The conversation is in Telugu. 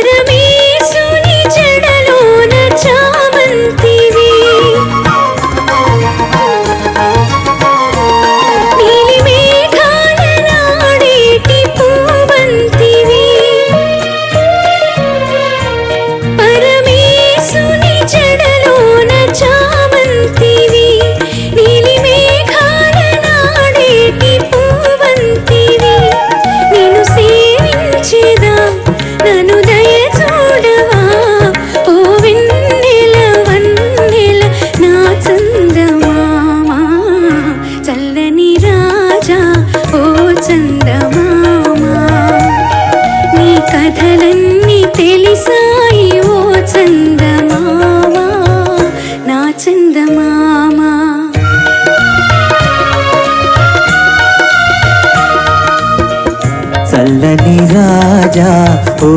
పరమేశుని జడలోన చామంతివి, నీలి మేఘాల నాడేటి పూవంతివి, పరమేశుని జడలోన చామంతివి, నీలి మేఘాల నాడేటి పూవంతివి, నిన్ను సేవించేదా నన్ను దయ చూడవా, ఓ వెన్నెల వన్నెల నా చందమామ, చల్లని రాజా ఓ చందమామ, నీ కథలన్నీ తెలిసాయి ఓ చందమామ, నా చందమామ. చల్లని రాజా ఓ